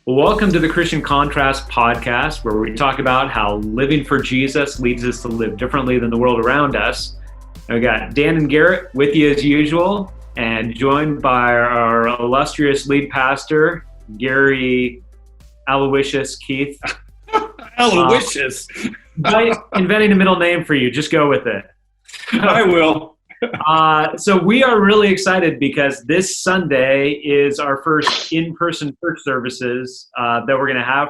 Welcome to the Christian Contrast podcast, where we talk about how living for Jesus leads us to live differently than the world around us. And we got Dan and Garrett with you as usual, and joined by our illustrious lead pastor, Gary Aloysius Keith. Aloysius. Inventing a middle name for you. Just go with it. I will. So we are really excited because this Sunday is our first in-person church services that we're going to have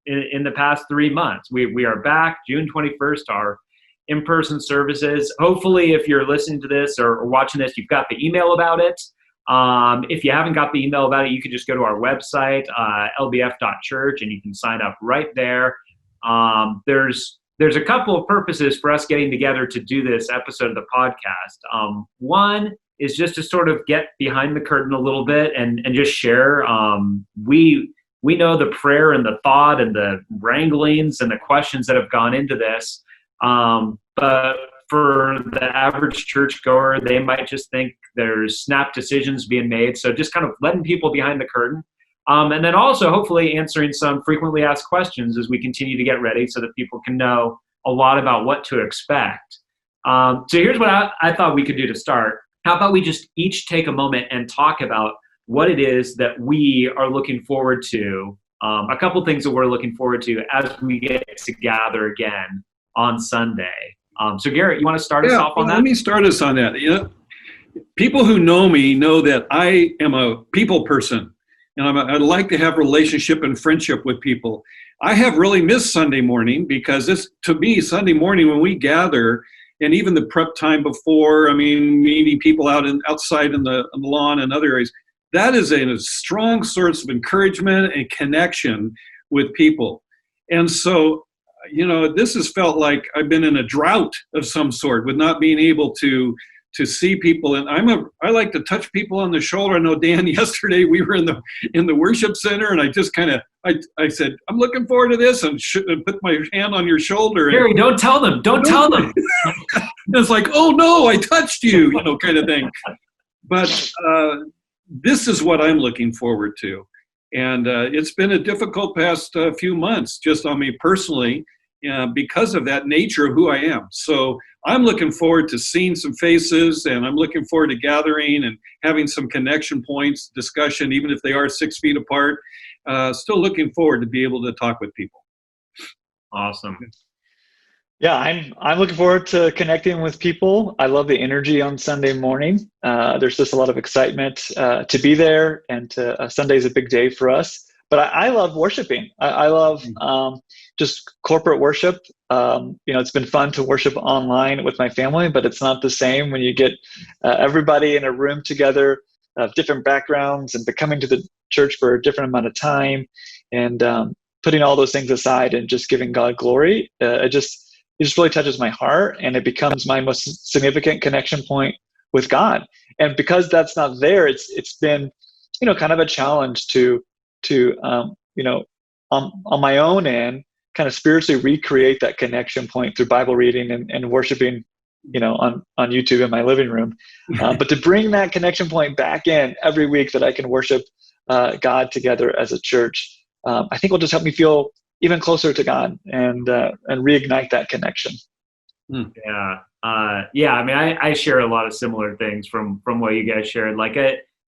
in the past 3 months. We are back June 21st, our in-person services. Hopefully, if you're listening to this or watching this, you've got the email about it. If you haven't got the email about it, you can just go to our website, lbf.church, and you can sign up right there. There's a couple of purposes for us getting together to do this episode of the podcast. One is just to sort of get behind the curtain a little bit and just share. We know the prayer and the thought and the wranglings and the questions that have gone into this. But for the average churchgoer, they might just think there's snap decisions being made. So just kind of letting people behind the curtain. And then also hopefully answering some frequently asked questions as we continue to get ready so that people can know a lot about what to expect. So here's what I thought we could do to start. How about we just each take a moment and talk about what it is that we are looking forward to, a couple things that we're looking forward to as we get to gather again on Sunday. So Garrett, you want to start us off on that? Let me start us on that. People who know me know that I am a people person. And I like to have relationship and friendship with people. I have really missed Sunday morning because to me, Sunday morning when we gather, and even the prep time before, meeting people outside in the lawn and other areas, that is a strong source of encouragement and connection with people. And so, this has felt like I've been in a drought of some sort with not being able to see people, and I like to touch people on the shoulder. I know, Dan, yesterday we were in the worship center, and I just I said, I'm looking forward to this, and put my hand on your shoulder. Gary, don't tell them. Don't tell them. It's like, oh no, I touched you, kind of thing. But this is what I'm looking forward to, and it's been a difficult past few months, just on me personally, because of that nature of who I am. So I'm looking forward to seeing some faces, and I'm looking forward to gathering and having some connection points, discussion, even if they are 6 feet apart. Still looking forward to be able to talk with people. Awesome. Yeah, I'm looking forward to connecting with people. I love the energy on Sunday morning. There's just a lot of excitement to be there, and Sunday's a big day for us. But I love worshiping. I love just corporate worship. It's been fun to worship online with my family, but it's not the same when you get everybody in a room together of different backgrounds and coming to the church for a different amount of time, and putting all those things aside and just giving God glory. It just really touches my heart, and it becomes my most significant connection point with God. And because that's not there, it's been kind of a challenge to on my own end, kind of spiritually recreate that connection point through Bible reading and worshiping, on YouTube in my living room. But to bring that connection point back in every week that I can worship God together as a church, I think will just help me feel even closer to God and reignite that connection. Yeah. I share a lot of similar things from what you guys shared. Like,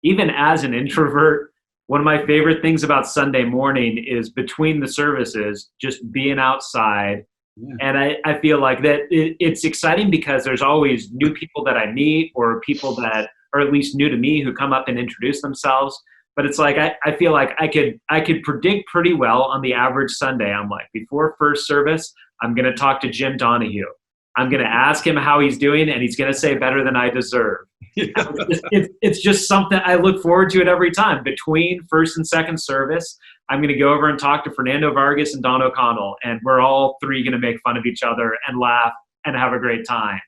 even as an introvert, one of my favorite things about Sunday morning is between the services, just being outside. Yeah. And I feel like that it's exciting because there's always new people that I meet, or people that are at least new to me who come up and introduce themselves. But it's like, I feel like I could predict pretty well on the average Sunday. I'm like, before first service, I'm going to talk to Jim Donahue. I'm going to ask him how he's doing, and he's going to say better than I deserve. It's just something I look forward to it every time. Between first and second service, I'm going to go over and talk to Fernando Vargas and Don O'Connell, and we're all three going to make fun of each other and laugh and have a great time.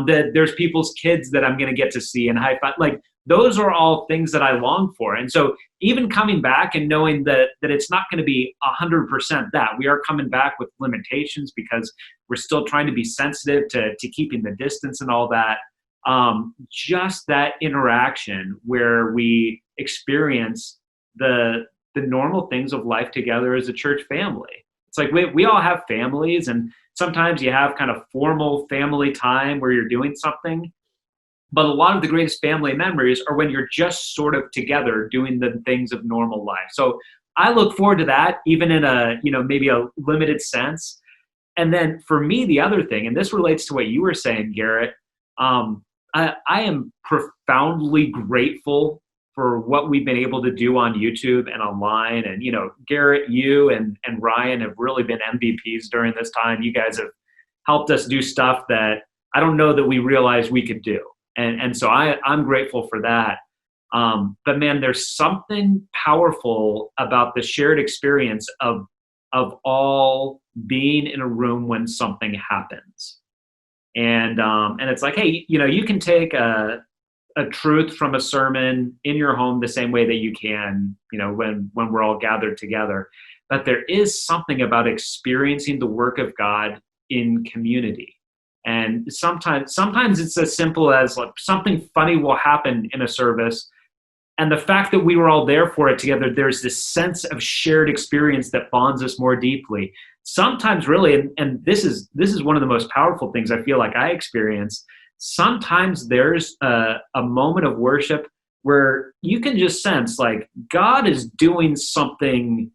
There's people's kids that I'm going to get to see and high five. Like, those are all things that I long for. And so even coming back and knowing that it's not going to be 100% that, we are coming back with limitations because we're still trying to be sensitive to keeping the distance and all that. Just that interaction where we experience the the normal things of life together as a church family. It's like we all have families, and sometimes you have kind of formal family time where you're doing something. But a lot of the greatest family memories are when you're just sort of together doing the things of normal life. So I look forward to that, even in a, maybe a limited sense. And then for me, the other thing, and this relates to what you were saying, Garrett, I am profoundly grateful for what we've been able to do on YouTube and online. And, Garrett, you and Ryan have really been MVPs during this time. You guys have helped us do stuff that I don't know that we realized we could do. And so I'm grateful for that. But man, there's something powerful about the shared experience of all being in a room when something happens. And it's like, hey, you can take a truth from a sermon in your home the same way that you can, when we're all gathered together. But there is something about experiencing the work of God in community. And sometimes it's as simple as like something funny will happen in a service. And the fact that we were all there for it together, there's this sense of shared experience that bonds us more deeply. Sometimes really, and this is one of the most powerful things I feel like I experience, sometimes there's a moment of worship where you can just sense like God is doing something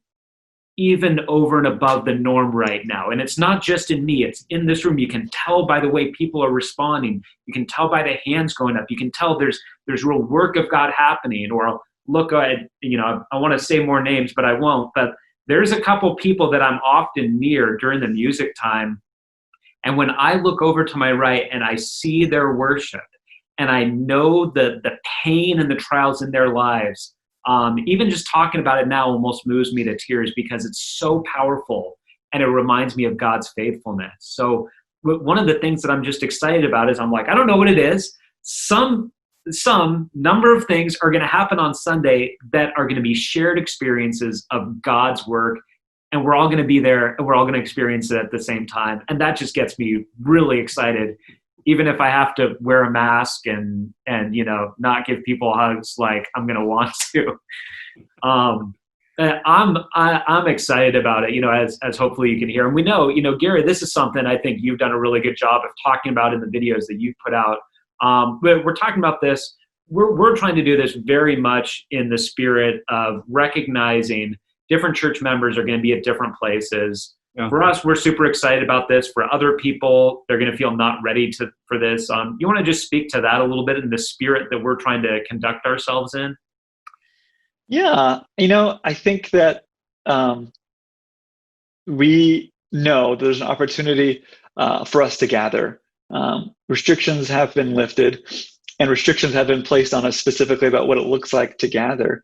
even over and above the norm right now. And it's not just in me, it's in this room. You can tell by the way people are responding. You can tell by the hands going up. You can tell there's real work of God happening. Or I'll look at, I want to say more names, but I won't. But there's a couple people that I'm often near during the music time. And when I look over to my right and I see their worship, and I know the pain and the trials in their lives, even just talking about it now almost moves me to tears because it's so powerful and it reminds me of God's faithfulness. So one of the things that I'm just excited about is I'm like, I don't know what it is. Some number of things are going to happen on Sunday that are going to be shared experiences of God's work, and we're all going to be there and we're all going to experience it at the same time. And that just gets me really excited. Even if I have to wear a mask and not give people hugs like I'm gonna want to, I'm excited about it. As hopefully you can hear. And we know, Gary, this is something I think you've done a really good job of talking about in the videos that you've put out. We're talking about this. We're trying to do this very much in the spirit of recognizing different church members are going to be at different places. Yeah. For us, we're super excited about this. For other people, they're going to feel not ready for this. You want to just speak to that a little bit in the spirit that we're trying to conduct ourselves in? Yeah, I think that we know there's an opportunity for us to gather. Restrictions have been lifted, and restrictions have been placed on us specifically about what it looks like to gather.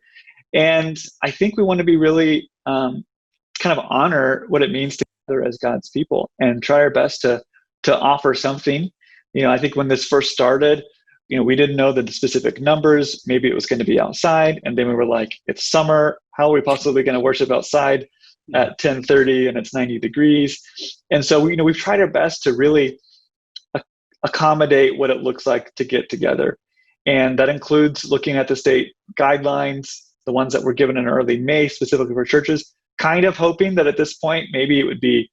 And I think we want to be really kind of honor what it means to gather as God's people and try our best to offer something. I think when this first started, we didn't know the specific numbers. Maybe it was going to be outside, and then we were like, it's summer. How are we possibly going to worship outside at 10:30 and it's 90 degrees? And so we've tried our best to really accommodate what it looks like to get together. And that includes looking at the state guidelines, the ones that were given in early May, specifically for churches, kind of hoping that at this point, maybe it would be,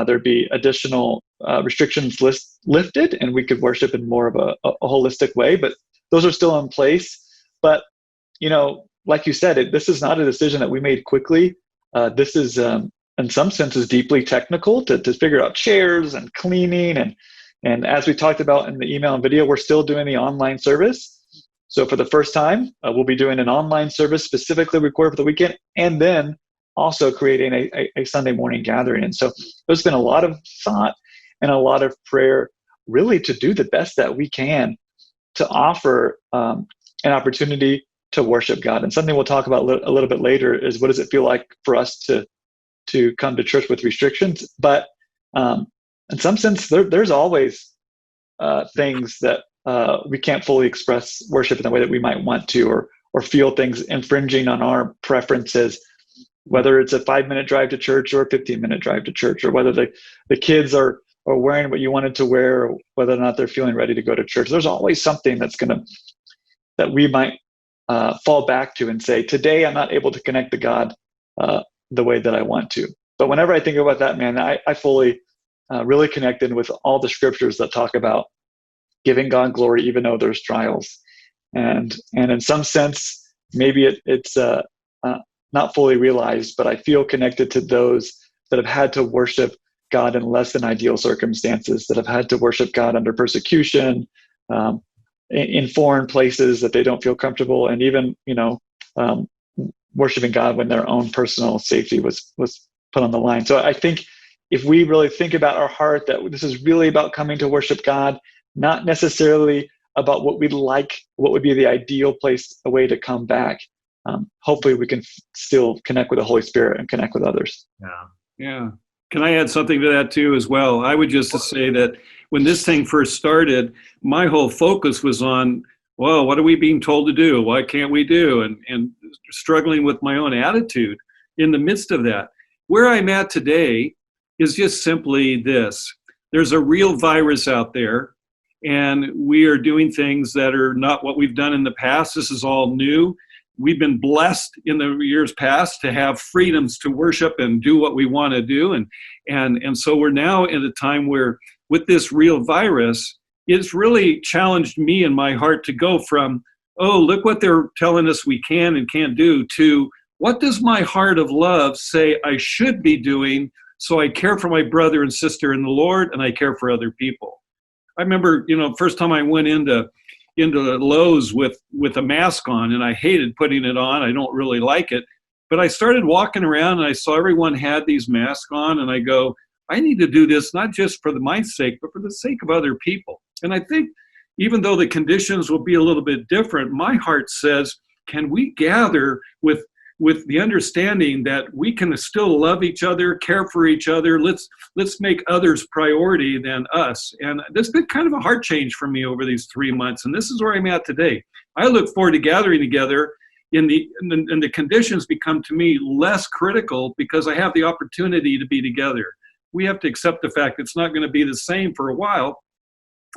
there'd be additional restrictions lifted and we could worship in more of a holistic way, but those are still in place. But, like you said, this is not a decision that we made quickly. This is, in some senses, deeply technical to figure out chairs and cleaning. And as we talked about in the email and video, we're still doing the online service. So for the first time, we'll be doing an online service specifically recorded for the weekend, and then also creating a Sunday morning gathering. And so there's been a lot of thought and a lot of prayer really to do the best that we can to offer an opportunity to worship God. And something we'll talk about a little bit later is what does it feel like for us to come to church with restrictions. But in some sense, there's always things that we can't fully express worship in the way that we might want to, or feel things infringing on our preferences, whether it's a 5-minute drive to church or a 15-minute drive to church, or whether the kids are wearing what you wanted to wear, or whether or not they're feeling ready to go to church. There's always something that we might fall back to and say, today I'm not able to connect to God the way that I want to. But whenever I think about that, man, I fully really connected with all the scriptures that talk about giving God glory even though there's trials. And in some sense, maybe it's not fully realized, but I feel connected to those that have had to worship God in less than ideal circumstances, that have had to worship God under persecution, in foreign places that they don't feel comfortable, and even worshiping God when their own personal safety was put on the line. So I think if we really think about our heart, that this is really about coming to worship God, not necessarily about what we'd like, what would be the ideal place, a way to come back. Hopefully we can still connect with the Holy Spirit and connect with others. Yeah. Can I add something to that too as well? I would just say that when this thing first started, my whole focus was on, well, what are we being told to do? What can't we do? And struggling with my own attitude in the midst of that. Where I'm at today is just simply this. There's a real virus out there, and we are doing things that are not what we've done in the past. This is all new. We've been blessed in the years past to have freedoms to worship and do what we want to do. And so we're now in a time where with this real virus, it's really challenged me in my heart to go from, oh, look what they're telling us we can and can't do, to what does my heart of love say I should be doing so I care for my brother and sister in the Lord and I care for other people. I remember, first time I went into Lowe's with a mask on, and I hated putting it on. I don't really like it. But I started walking around and I saw everyone had these masks on, and I go, I need to do this not just for my sake, but for the sake of other people. And I think even though the conditions will be a little bit different, my heart says, can we gather with the understanding that we can still love each other, care for each other. Let's make others priority than us. And that's been kind of a heart change for me over these 3 months. And this is where I'm at today. I look forward to gathering together and the conditions become to me less critical because I have the opportunity to be together. We have to accept the fact that it's not going to be the same for a while,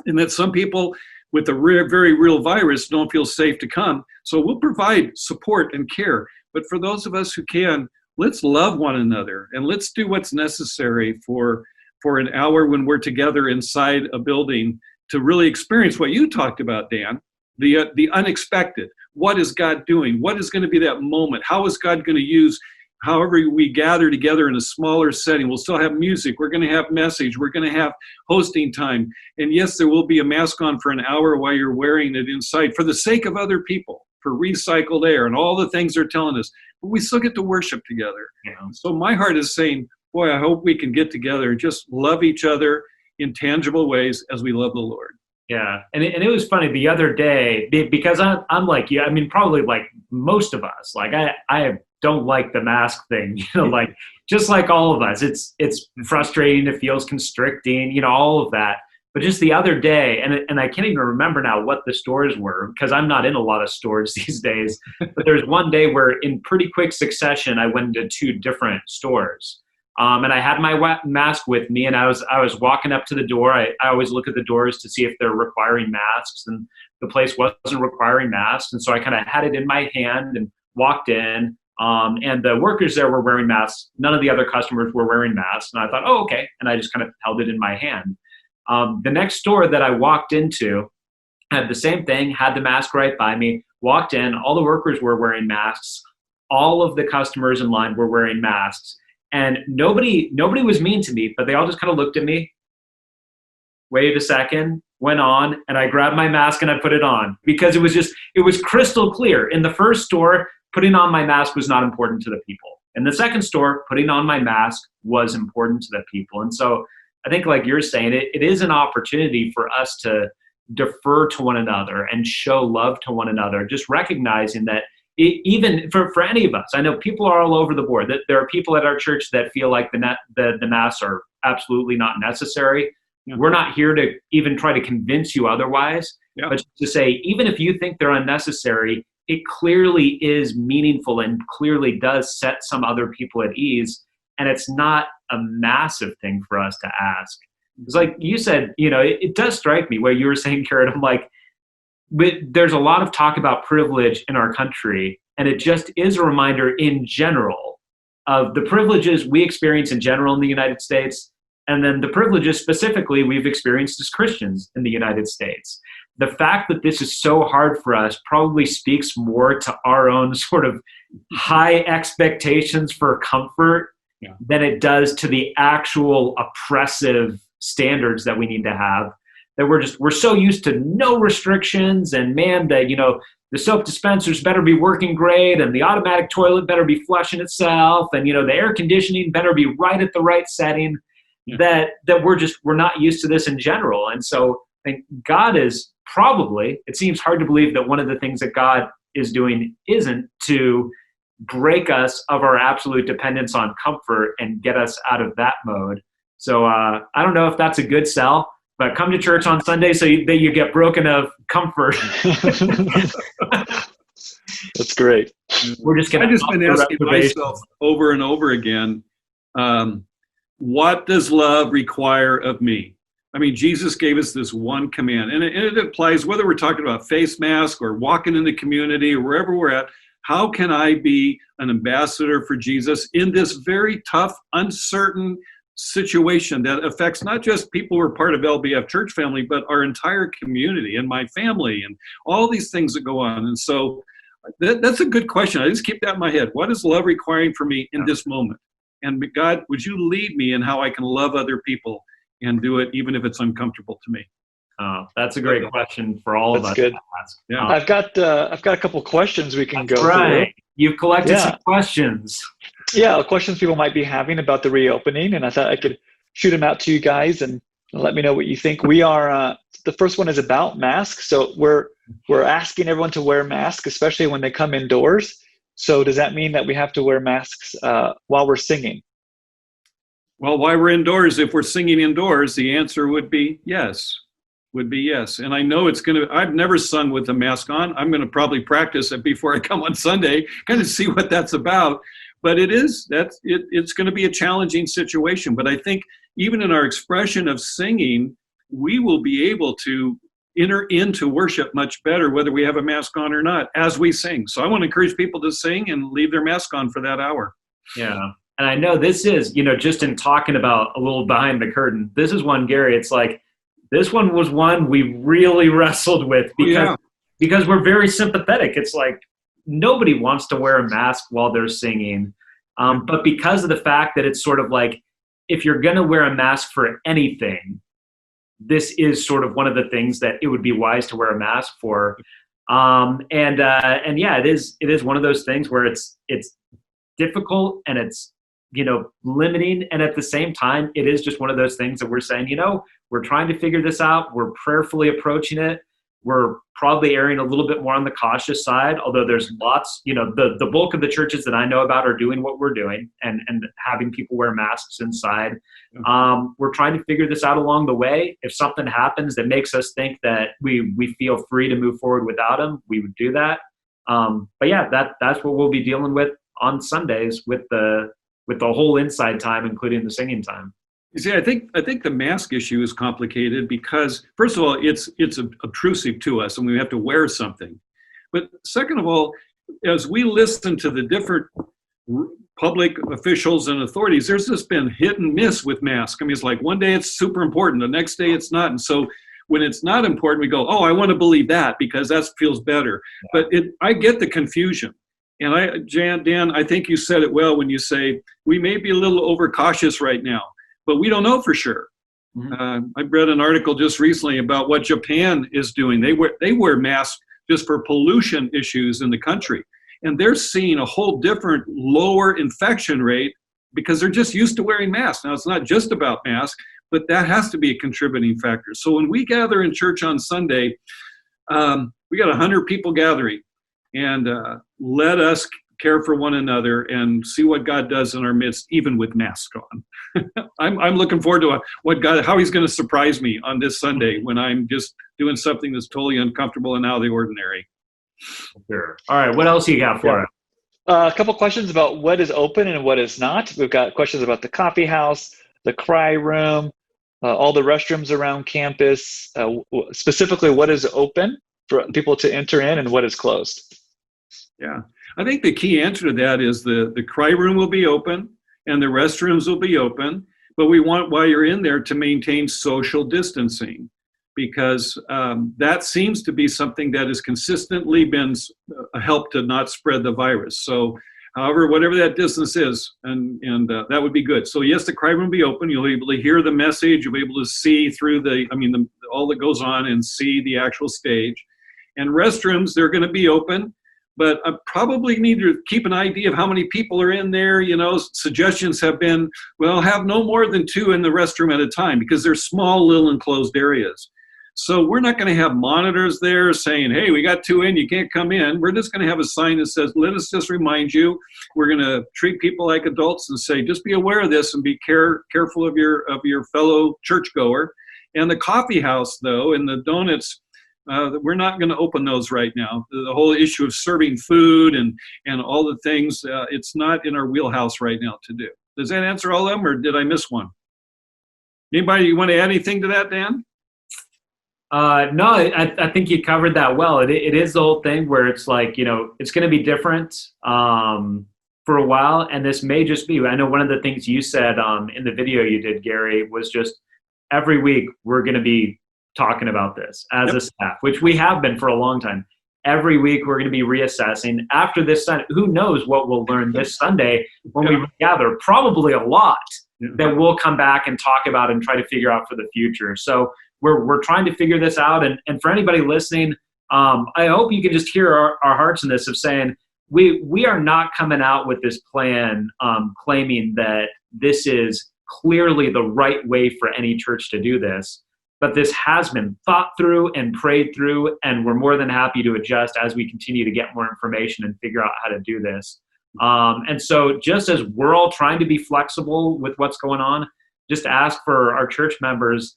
and that some people with a very real virus don't feel safe to come. So we'll provide support and care. But for those of us who can, let's love one another and let's do what's necessary for an hour when we're together inside a building to really experience what you talked about, Dan, the unexpected. What is God doing? What is going to be that moment? How is God going to use, however we gather together in a smaller setting? We'll still have music. We're going to have message. We're going to have hosting time. And yes, there will be a mask on for an hour while you're wearing it inside for the sake of other people, for recycled air and all the things they're telling us. But we still get to worship together. So my heart is saying, boy, I hope we can get together and just love each other in tangible ways as we love the Lord. Yeah. And it was funny the other day, because I'm like you, I mean, probably like most of us, like I don't like the mask thing, like just like all of us, it's frustrating. It feels constricting, all of that. But just the other day, and I can't even remember now what the stores were because I'm not in a lot of stores these days, but there's one day where in pretty quick succession, I went into 2 different stores. And I had my mask with me, and I was walking up to the door. I always look at the doors to see if they're requiring masks, and the place wasn't requiring masks. And so I kind of had it in my hand and walked in, and the workers there were wearing masks. None of the other customers were wearing masks. And I thought, oh, okay. And I just kind of held it in my hand. The next store that I walked into had the same thing, had the mask right by me, walked in, all the workers were wearing masks. All of the customers in line were wearing masks. And nobody was mean to me, but they all just kind of looked at me, waited a second, went on, and I grabbed my mask and I put it on because it was crystal clear. In the first store, putting on my mask was not important to the people. In the second store, putting on my mask was important to the people. And so I think like you're saying, it is an opportunity for us to defer to one another and show love to one another, just recognizing that even for any of us, I know people are all over the board. That there are people at our church that feel like the masks are absolutely not necessary. Yeah. We're not here to even try to convince you otherwise, but to say, even if you think they're unnecessary, it clearly is meaningful and clearly does set some other people at ease. And it's not a massive thing for us to ask. It's like you said, it does strike me where you were saying, Garrett, I'm like, there's a lot of talk about privilege in our country, and it just is a reminder in general of the privileges we experience in general in the United States, and then the privileges specifically we've experienced as Christians in the United States. The fact that this is so hard for us probably speaks more to our own sort of high expectations for comfort than it does to the actual oppressive standards that we need to have. That we're so used to no restrictions, and man, that the soap dispensers better be working great, and the automatic toilet better be flushing itself, and the air conditioning better be right at the right setting. That we're not used to this in general. And so I think God is probably, it seems hard to believe that one of the things that God is doing isn't to break us of our absolute dependence on comfort and get us out of that mode. So I don't know if that's a good sell, but come to church on Sunday so that you get broken of comfort. That's great. We're just I've just been asking myself over and over again, what does love require of me? I mean, Jesus gave us this one command, and it applies whether we're talking about face mask or walking in the community or wherever we're at. How can I be an ambassador for Jesus in this very tough, uncertain situation that affects not just people who are part of LBF church family, but our entire community and my family and all these things that go on? And so that's a good question. I just keep that in my head. What is love requiring for me in this moment? And God, would you lead me in how I can love other people and do it even if it's uncomfortable to me? That's a great question for all of us. That's good. Yeah. I've got a couple questions we can go through. You've collected some questions. Yeah, questions people might be having about the reopening, and I thought I could shoot them out to you guys and let me know what you think. We are the first one is about masks, so we're asking everyone to wear masks, especially when they come indoors. So does that mean that we have to wear masks while we're singing? Well, while we're indoors, if we're singing indoors, the answer would be yes. And I know I've never sung with a mask on. I'm going to probably practice it before I come on Sunday, kind of see what that's about. But it's going to be a challenging situation. But I think even in our expression of singing, we will be able to enter into worship much better, whether we have a mask on or not, as we sing. So I want to encourage people to sing and leave their mask on for that hour. Yeah. And I know this is, just in talking about a little behind the curtain, this is one, Gary, it's like, this one was one we really wrestled with because we're very sympathetic. It's like nobody wants to wear a mask while they're singing. But because of the fact that it's sort of like, if you're going to wear a mask for anything, this is sort of one of the things that it would be wise to wear a mask for. And yeah, it is one of those things where it's difficult and it's, limiting. And at the same time, it is just one of those things that we're saying, we're trying to figure this out. We're prayerfully approaching it. We're probably erring a little bit more on the cautious side, although there's lots, the bulk of the churches that I know about are doing what we're doing and having people wear masks inside. We're trying to figure this out along the way. If something happens that makes us think that we feel free to move forward without them, we would do that. But yeah, that's what we'll be dealing with on Sundays with the whole inside time, including the singing time. You see, I think the mask issue is complicated because, first of all, it's obtrusive to us and we have to wear something. But second of all, as we listen to the different public officials and authorities, there's just been hit and miss with masks. I mean, it's like one day it's super important, the next day it's not. And so when it's not important, we go, oh, I want to believe that because that feels better. But I get the confusion. And Dan, I think you said it well when you say we may be a little overcautious right now, but we don't know for sure. Mm-hmm. I read an article just recently about what Japan is doing. They wear masks just for pollution issues in the country, and they're seeing a whole different lower infection rate because they're just used to wearing masks. Now, it's not just about masks, but that has to be a contributing factor. So when we gather in church on Sunday, we got 100 people gathering. And let us care for one another and see what God does in our midst, even with masks on. I'm looking forward to how He's going to surprise me on this Sunday when I'm just doing something that's totally uncomfortable and out of the ordinary. Sure. All right. What else you got for us? A couple questions about what is open and what is not. We've got questions about the coffee house, the cry room, all the restrooms around campus. Specifically, what is open for people to enter in and what is closed? Yeah. I think the key answer to that is the cry room will be open and the restrooms will be open, but we want, while you're in there, to maintain social distancing, because that seems to be something that has consistently been a help to not spread the virus. So however, whatever that distance is, and that would be good. So yes, the cry room will be open. You'll be able to hear the message. You'll be able to see through all that goes on and see the actual stage. And restrooms, they're going to be open, but I probably need to keep an idea of how many people are in there. You know, suggestions have been, well, have no more than 2 in the restroom at a time, because they're small, little enclosed areas. So we're not going to have monitors there saying, hey, we got 2 in, you can't come in. We're just going to have a sign that says, let us just remind you, we're going to treat people like adults and say, just be aware of this and be careful of your fellow churchgoer. And the coffee house, though, and the donuts, we're not going to open those right now. The whole issue of serving food and all the things, it's not in our wheelhouse right now to do. Does that answer all of them, or did I miss one? Anybody, you want to add anything to that, Dan? No, I think you covered that well. It is the whole thing where it's like, you know, it's going to be different for a while. And this may just be, I know one of the things you said in the video you did, Gary, was just every week we're going to be talking about this as a staff, which we have been for a long time. Every week we're going to be reassessing. After this Sunday, who knows what we'll learn this Sunday when we gather, probably a lot that we'll come back and talk about and try to figure out for the future. So we're trying to figure this out. And for anybody listening, I hope you can just hear our hearts in this of saying, we are not coming out with this plan claiming that this is clearly the right way for any church to do this. But this has been thought through and prayed through, and we're more than happy to adjust as we continue to get more information and figure out how to do this. And so just as we're all trying to be flexible with what's going on, just ask for our church members,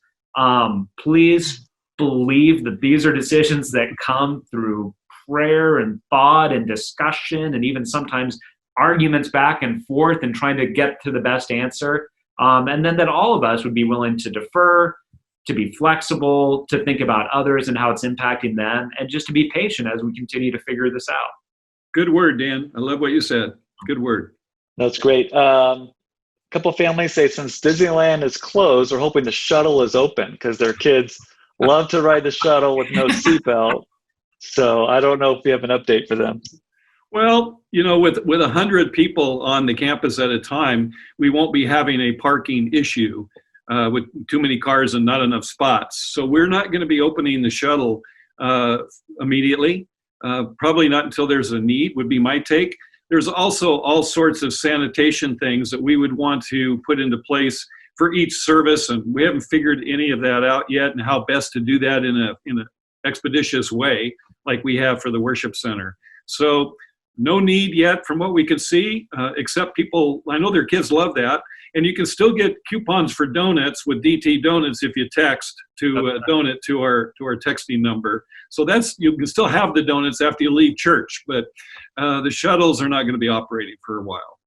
please believe that these are decisions that come through prayer and thought and discussion and even sometimes arguments back and forth and trying to get to the best answer. And then that all of us would be willing to defer, to be flexible, to think about others and how it's impacting them, and just to be patient as we continue to figure this out. Good word, Dan. I love what you said. Good word. That's great. A couple families say since Disneyland is closed, they're hoping the shuttle is open because their kids love to ride the shuttle with no seatbelt. So I don't know if we have an update for them. Well, you know, with 100 people on the campus at a time, we won't be having a parking issue with too many cars and not enough spots. So we're not going to be opening the shuttle immediately. Probably not until there's a need, would be my take. There's also all sorts of sanitation things that we would want to put into place for each service, and we haven't figured any of that out yet and how best to do that in an expeditious way like we have for the worship center. So no need yet from what we can see, except people, I know their kids love that. And you can still get coupons for donuts with DT Donuts if you text to donut to our texting number. So you can still have the donuts after you leave church, but the shuttles are not going to be operating for a while.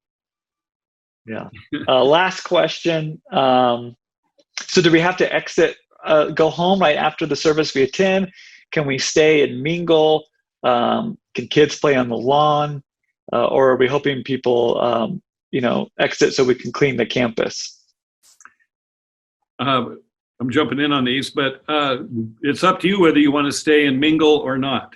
Yeah. Last question. So do we have to exit, go home right after the service we attend? Can we stay and mingle? Can kids play on the lawn? Or are we hoping people exit so we can clean the campus? I'm jumping in on these, but it's up to you whether you want to stay and mingle or not.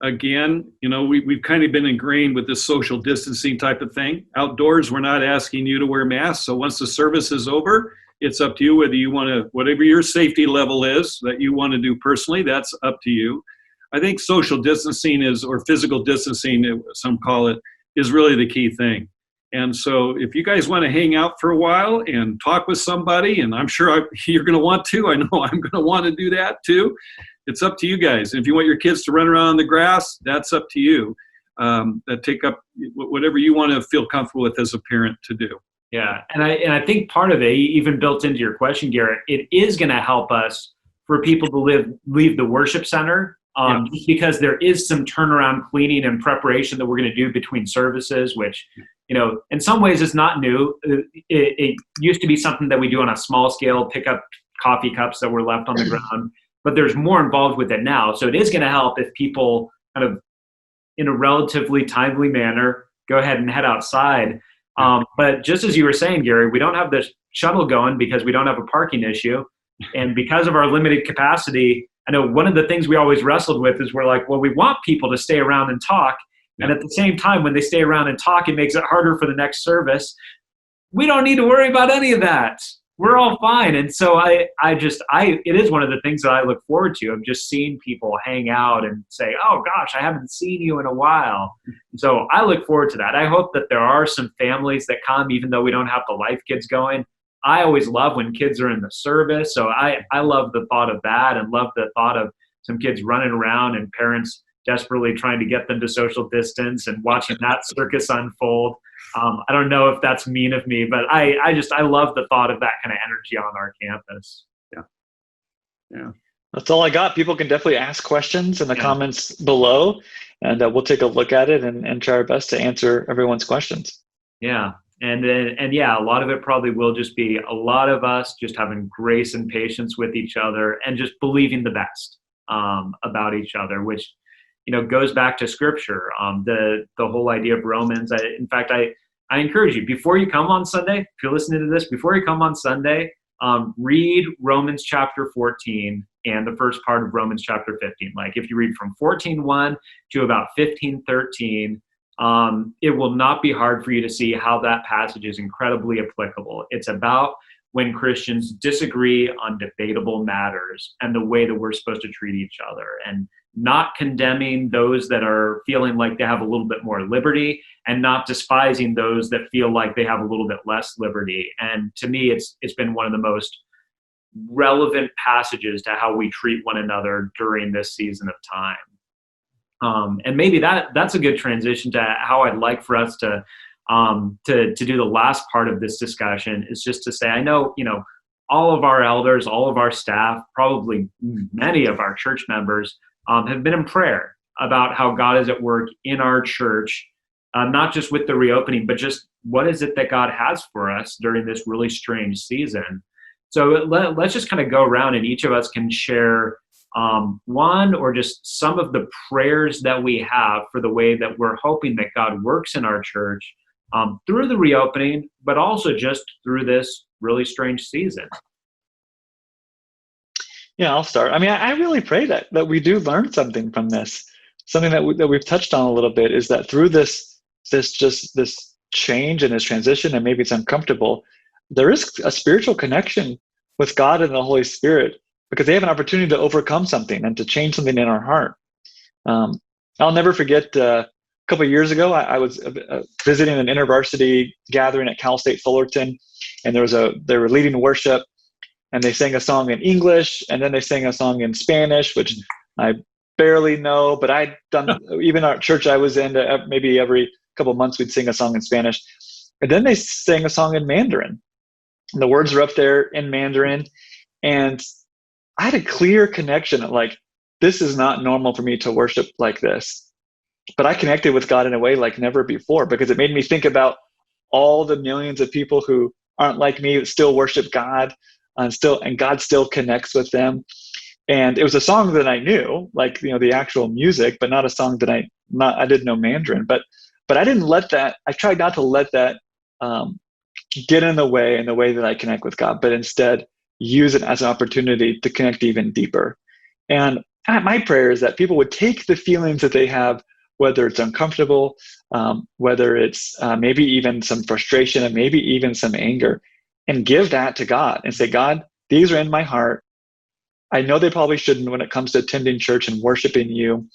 Again, you know, we've kind of been ingrained with this social distancing type of thing. Outdoors, we're not asking you to wear masks. So once the service is over, it's up to you whether you want to, whatever your safety level is that you want to do personally, that's up to you. I think social distancing or physical distancing, some call it, is really the key thing. And so if you guys want to hang out for a while and talk with somebody, and I'm sure you're going to want to, I know I'm going to want to do that too. It's up to you guys. If you want your kids to run around on the grass, that's up to you. Take up whatever you want to feel comfortable with as a parent to do. Yeah, and I think part of it, even built into your question, Garrett, it is going to help us for people to leave the worship center. Just because there is some turnaround cleaning and preparation that we're going to do between services, which, you know, in some ways is not new. It used to be something that we do on a small scale, pick up coffee cups that were left on the ground, but there's more involved with it now. So it is going to help if people kind of in a relatively timely manner, go ahead and head outside. But just as you were saying, Gary, we don't have the shuttle going because we don't have a parking issue. And because of our limited capacity, I know one of the things we always wrestled with is we're like, well, we want people to stay around and talk. And at the same time, when they stay around and talk, it makes it harder for the next service. We don't need to worry about any of that. We're all fine. And so it is one of the things that I look forward to, of just seeing people hang out and say, oh gosh, I haven't seen you in a while. So I look forward to that. I hope that there are some families that come, even though we don't have the Life Kids going. I always love when kids are in the service. So I love the thought of that, and love the thought of some kids running around and parents desperately trying to get them to social distance and watching that circus unfold. I don't know if that's mean of me, but I love the thought of that kind of energy on our campus. Yeah. That's all I got. People can definitely ask questions in the comments below, and we'll take a look at it and try our best to answer everyone's questions. Yeah. And a lot of it probably will just be a lot of us just having grace and patience with each other and just believing the best about each other, which, goes back to Scripture. The whole idea of Romans. In fact, I encourage you, before you come on Sunday, if you're listening to this, before you come on Sunday, read Romans chapter 14 and the first part of Romans chapter 15. Like if you read from 14:1 to about 15:13, it will not be hard for you to see how that passage is incredibly applicable. It's about when Christians disagree on debatable matters and the way that we're supposed to treat each other, and not condemning those that are feeling like they have a little bit more liberty, and not despising those that feel like they have a little bit less liberty. And to me, it's been one of the most relevant passages to how we treat one another during this season of time. And maybe that's a good transition to how I'd like for us to do the last part of this discussion, is just to say, I know, all of our elders, all of our staff, probably many of our church members have been in prayer about how God is at work in our church, not just with the reopening, but just what is it that God has for us during this really strange season. So let's just kind of go around, and each of us can share one or just some of the prayers that we have for the way that we're hoping that God works in our church through the reopening, but also just through this really strange season. Yeah, I'll start. I mean, I really pray that we do learn something from this. Something that we've touched on a little bit is that through this change and this transition, and maybe it's uncomfortable, there is a spiritual connection with God and the Holy Spirit, because they have an opportunity to overcome something and to change something in our heart. I'll never forget a couple of years ago, I was visiting an intervarsity gathering at Cal State Fullerton, and they were leading worship, and they sang a song in English, and then they sang a song in Spanish, which I barely know, but I'd done, even our church I was in, maybe every couple of months we'd sing a song in Spanish. And then they sang a song in Mandarin. And the words are up there in Mandarin. And I had a clear connection of like, this is not normal for me to worship like this. But I connected with God in a way like never before, because it made me think about all the millions of people who aren't like me, that still worship God, and God still connects with them. And it was a song that I knew, like, the actual music, but not a song that I didn't know Mandarin. But I didn't let that, I tried not to let that get in the way that I connect with God, but instead use it as an opportunity to connect even deeper. And my prayer is that people would take the feelings that they have, whether it's uncomfortable, whether it's maybe even some frustration, and maybe even some anger, and give that to God and say, God, these are in my heart. I know they probably shouldn't when it comes to attending church and worshiping you.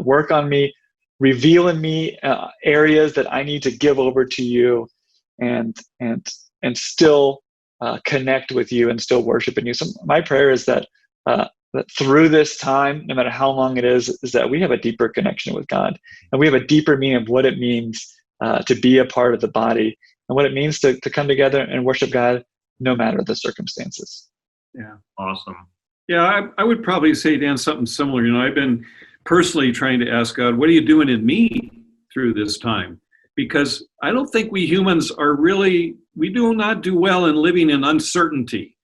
Work on me, reveal in me areas that I need to give over to you, and still connect with you and still worship in you. So my prayer is that through this time, no matter how long it is that we have a deeper connection with God, and we have a deeper meaning of what it means to be a part of the body, and what it means to come together and worship God no matter the circumstances. Yeah. Awesome. Yeah, I would probably say, Dan, something similar. I've been personally trying to ask God, what are you doing in me through this time? Because I don't think we humans we do not do well in living in uncertainty.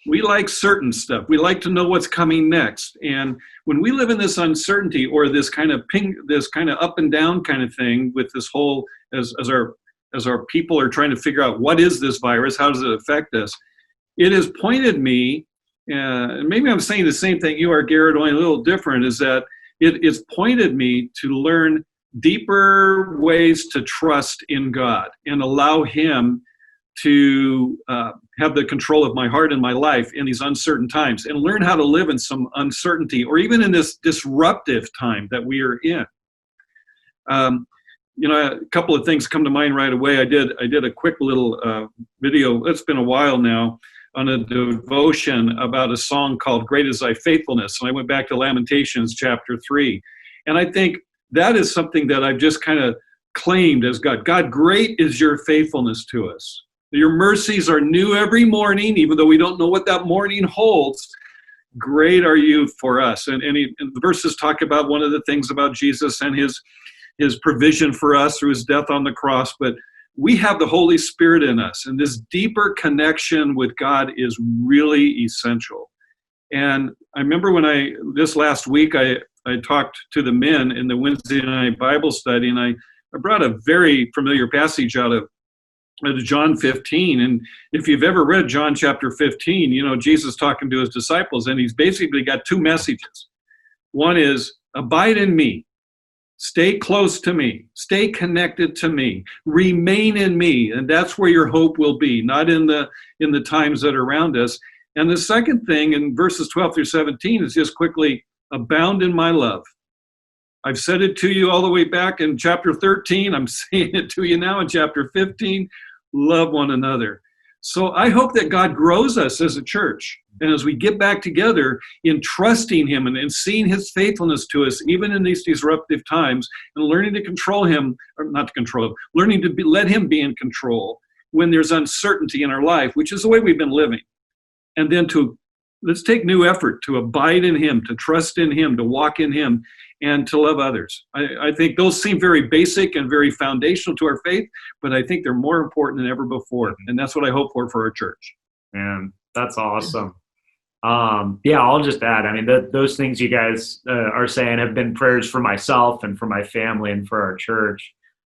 We like certain stuff. We like to know what's coming next. And when we live in this uncertainty or this kind of up and down kind of thing with this whole, as our people are trying to figure out what is this virus, how does it affect us, it has pointed me, and maybe I'm saying the same thing you are, Garrett, only a little different, is that it's pointed me to learn deeper ways to trust in God and allow Him to have the control of my heart and my life in these uncertain times, and learn how to live in some uncertainty, or even in this disruptive time that we are in. A couple of things come to mind right away. I did a quick little video. It's been a while now, on a devotion about a song called "Great Is Thy Faithfulness," and I went back to Lamentations chapter 3, and I think that is something that I've just kind of claimed as God. God, great is your faithfulness to us. Your mercies are new every morning, even though we don't know what that morning holds. Great are you for us. And the verses talk about one of the things about Jesus and his provision for us through his death on the cross. But we have the Holy Spirit in us, and this deeper connection with God is really essential. And I remember this last week, I talked to the men in the Wednesday night Bible study, and I brought a very familiar passage out of John 15. And if you've ever read John chapter 15, Jesus talking to his disciples, and he's basically got two messages. One is, abide in me, stay close to me, stay connected to me, remain in me, and that's where your hope will be, not in the times that are around us. And the second thing in verses 12 through 17 is just quickly, abound in my love. I've said it to you all the way back in chapter 13. I'm saying it to you now in chapter 15. Love one another. So I hope that God grows us as a church. And as we get back together in trusting him and in seeing his faithfulness to us, even in these disruptive times, and learning to control him, or not to control him, learning to let him be in control when there's uncertainty in our life, which is the way we've been living. And then let's take new effort to abide in him, to trust in him, to walk in him, and to love others. I think those seem very basic and very foundational to our faith, but I think they're more important than ever before. And that's what I hope for our church. Man, that's awesome. I'll just add, I mean, those things you guys are saying have been prayers for myself and for my family and for our church.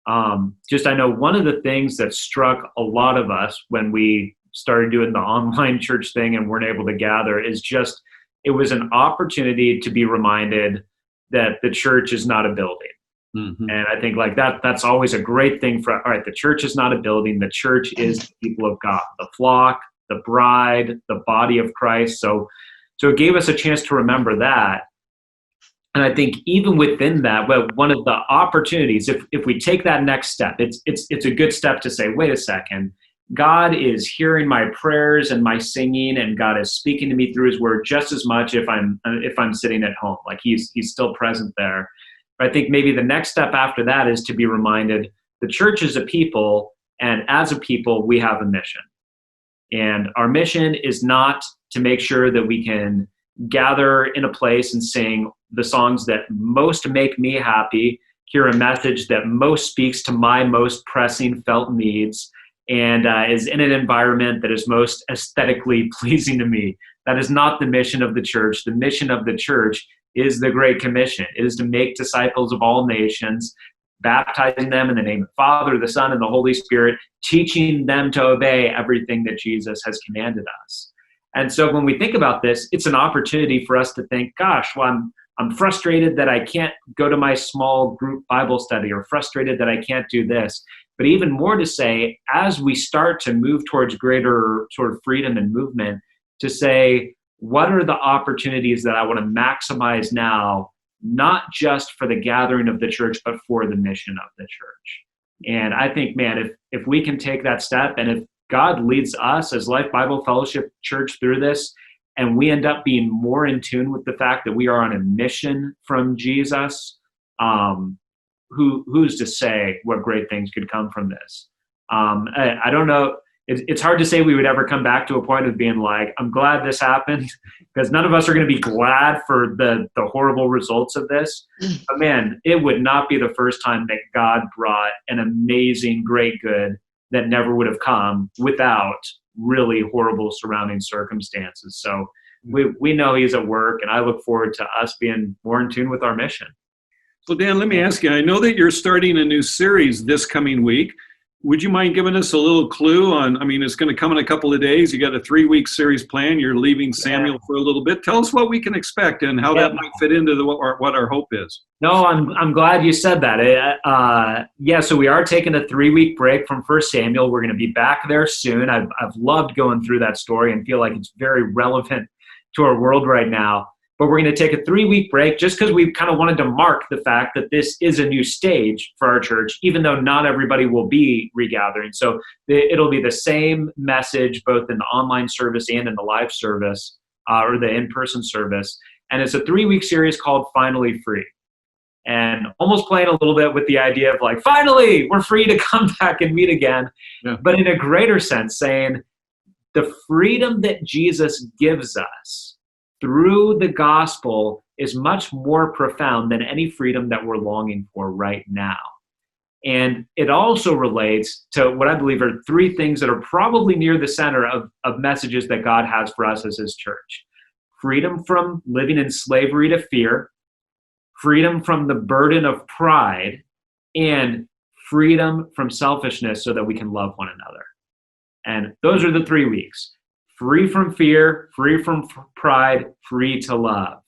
I know one of the things that struck a lot of us when we started doing the online church thing and weren't able to gather is just, it was an opportunity to be reminded that the church is not a building. Mm-hmm. And I think that's always a great thing all right, the church is not a building. The church is the people of God, the flock, the bride, the body of Christ. So it gave us a chance to remember that. And I think even within that, one of the opportunities, if we take that next step, it's a good step to say, wait a second, God is hearing my prayers and my singing, and God is speaking to me through his word just as much if I'm sitting at home. Like he's still present there. But I think maybe the next step after that is to be reminded the church is a people, and as a people, we have a mission. And our mission is not to make sure that we can gather in a place and sing the songs that most make me happy, hear a message that most speaks to my most pressing felt needs, and is in an environment that is most aesthetically pleasing to me. That is not the mission of the church. The mission of the church is the Great Commission. It is to make disciples of all nations, baptizing them in the name of the Father, the Son, and the Holy Spirit, teaching them to obey everything that Jesus has commanded us. And so when we think about this, it's an opportunity for us to think, gosh, well, I'm frustrated that I can't go to my small group Bible study, or frustrated that I can't do this. But even more to say, as we start to move towards greater sort of freedom and movement, to say, what are the opportunities that I want to maximize now, not just for the gathering of the church, but for the mission of the church? And I think, man, if we can take that step, and if God leads us as Life Bible Fellowship Church through this, and we end up being more in tune with the fact that we are on a mission from Jesus, who's to say what great things could come from this? I don't know. It's hard to say we would ever come back to a point of being like, I'm glad this happened, because none of us are going to be glad for the horrible results of this. But man, it would not be the first time that God brought an amazing, great good that never would have come without really horrible surrounding circumstances. So we know he's at work, and I look forward to us being more in tune with our mission. So Dan, let me ask you, I know that you're starting a new series this coming week. Would you mind giving us a little clue on, I mean, it's going to come in a couple of days. You got a 3-week series plan. You're leaving Samuel for a little bit. Tell us what we can expect and how that might fit into what our hope is. No, I'm glad you said that. So we are taking a 3-week break from 1 Samuel. We're going to be back there soon. I've loved going through that story and feel like it's very relevant to our world right now. But we're going to take a 3-week break just because we kind of wanted to mark the fact that this is a new stage for our church, even though not everybody will be regathering. So it'll be the same message both in the online service and in the live service or the in-person service. And it's a 3-week series called Finally Free. And almost playing a little bit with the idea of like, finally, we're free to come back and meet again. Yeah. But in a greater sense, saying the freedom that Jesus gives us through the gospel is much more profound than any freedom that we're longing for right now. And it also relates to what I believe are 3 things that are probably near the center of messages that God has for us as his church. Freedom from living in slavery to fear, freedom from the burden of pride, and freedom from selfishness so that we can love one another. And those are the 3 weeks. Free from fear, free from pride, free to love.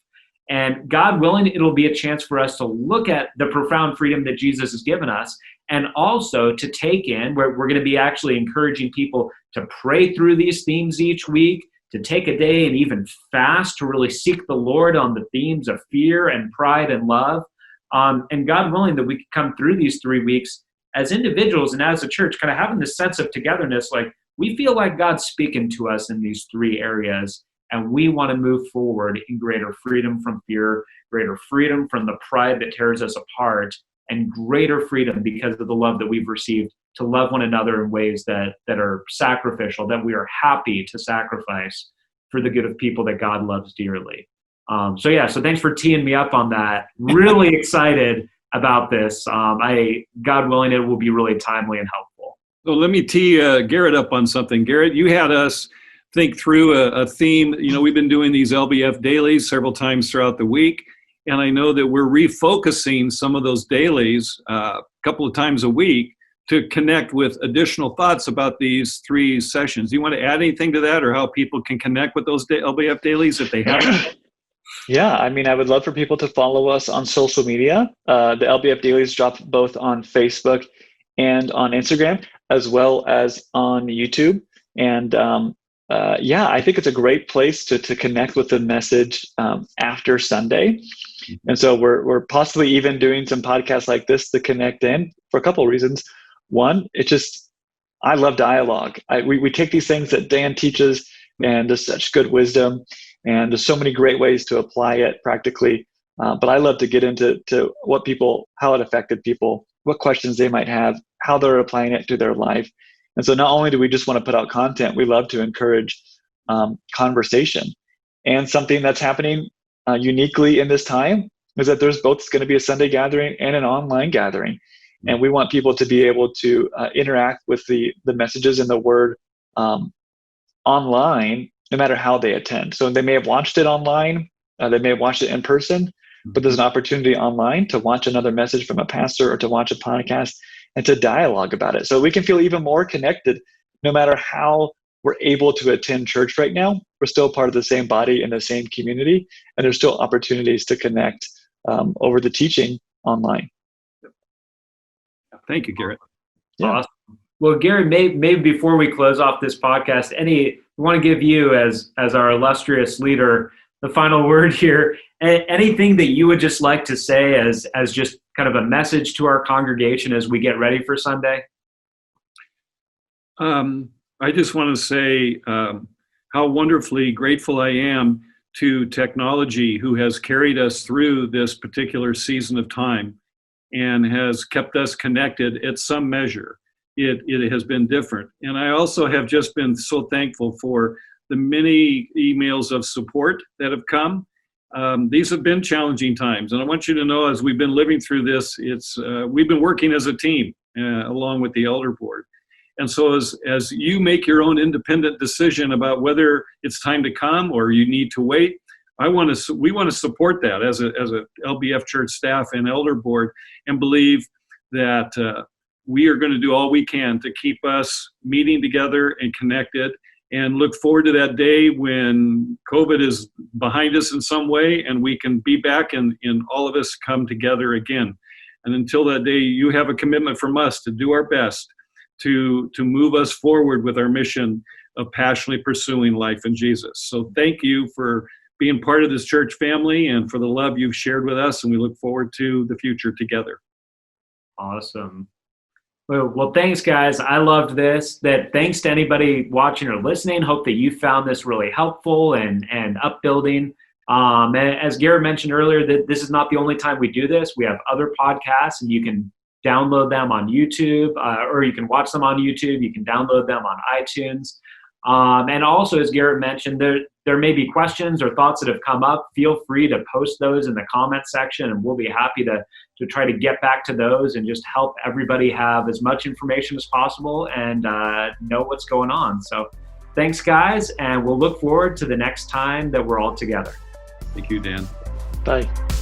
And God willing, it'll be a chance for us to look at the profound freedom that Jesus has given us, and also to take in, where we're going to be actually encouraging people to pray through these themes each week, to take a day and even fast to really seek the Lord on the themes of fear and pride and love. And God willing, that we can come through these 3 weeks as individuals and as a church, kind of having this sense of togetherness, like, we feel like God's speaking to us in these 3 areas, and we want to move forward in greater freedom from fear, greater freedom from the pride that tears us apart, and greater freedom because of the love that we've received to love one another in ways that are sacrificial, that we are happy to sacrifice for the good of people that God loves dearly. So thanks for teeing me up on that. Really excited about this. God willing, it will be really timely and helpful. So let me tee Garrett up on something. Garrett, you had us think through a theme. You know, we've been doing these LBF dailies several times throughout the week, and I know that we're refocusing some of those dailies a couple of times a week to connect with additional thoughts about these 3 sessions. Do you want to add anything to that, or how people can connect with those LBF dailies if they haven't? Yeah, I mean, I would love for people to follow us on social media. The LBF dailies drop both on Facebook and on Instagram, as well as on YouTube. And I think it's a great place to connect with the message after Sunday. And so we're possibly even doing some podcasts like this to connect in for a couple of reasons. One, I love dialogue. We take these things that Dan teaches, and there's such good wisdom, and there's so many great ways to apply it practically. But I love to get into how it affected people, what questions they might have, how they're applying it to their life. And so not only do we just want to put out content, we love to encourage conversation. And something that's happening uniquely in this time is that there's both going to be a Sunday gathering and an online gathering. And we want people to be able to interact with the messages and the word online, no matter how they attend. So they may have watched it online, they may have watched it in person, but there's an opportunity online to watch another message from a pastor or to watch a podcast and to dialogue about it. So we can feel even more connected no matter how we're able to attend church right now. We're still part of the same body and the same community, and there's still opportunities to connect over the teaching online. Thank you, Garrett. Yeah. Awesome. Well, Gary, maybe before we close off this podcast, we want to give you as our illustrious leader the final word here. Anything that you would just like to say as just kind of a message to our congregation as we get ready for Sunday? I just want to say how wonderfully grateful I am to technology, who has carried us through this particular season of time and has kept us connected at some measure. It has been different. And I also have just been so thankful for the many emails of support that have come. These have been challenging times. And I want you to know, as we've been living through this, we've been working as a team along with the elder board. And so as you make your own independent decision about whether it's time to come or you need to wait, we want to support that as a LBF church staff and elder board, and believe that we are going to do all we can to keep us meeting together and connected, and look forward to that day when COVID is behind us in some way and we can be back and all of us come together again. And until that day, you have a commitment from us to do our best to move us forward with our mission of passionately pursuing life in Jesus. So thank you for being part of this church family and for the love you've shared with us, and we look forward to the future together. Awesome. Well, thanks, guys. I loved this. Thanks to anybody watching or listening. Hope that you found this really helpful and upbuilding. And as Garrett mentioned earlier, that this is not the only time we do this. We have other podcasts, and you can download them on YouTube, or you can watch them on YouTube. You can download them on iTunes. And also, as Garrett mentioned, there may be questions or thoughts that have come up. Feel free to post those in the comment section, and we'll be happy to try to get back to those and just help everybody have as much information as possible and know what's going on. So thanks, guys, and we'll look forward to the next time that we're all together. Thank you, Dan. Bye.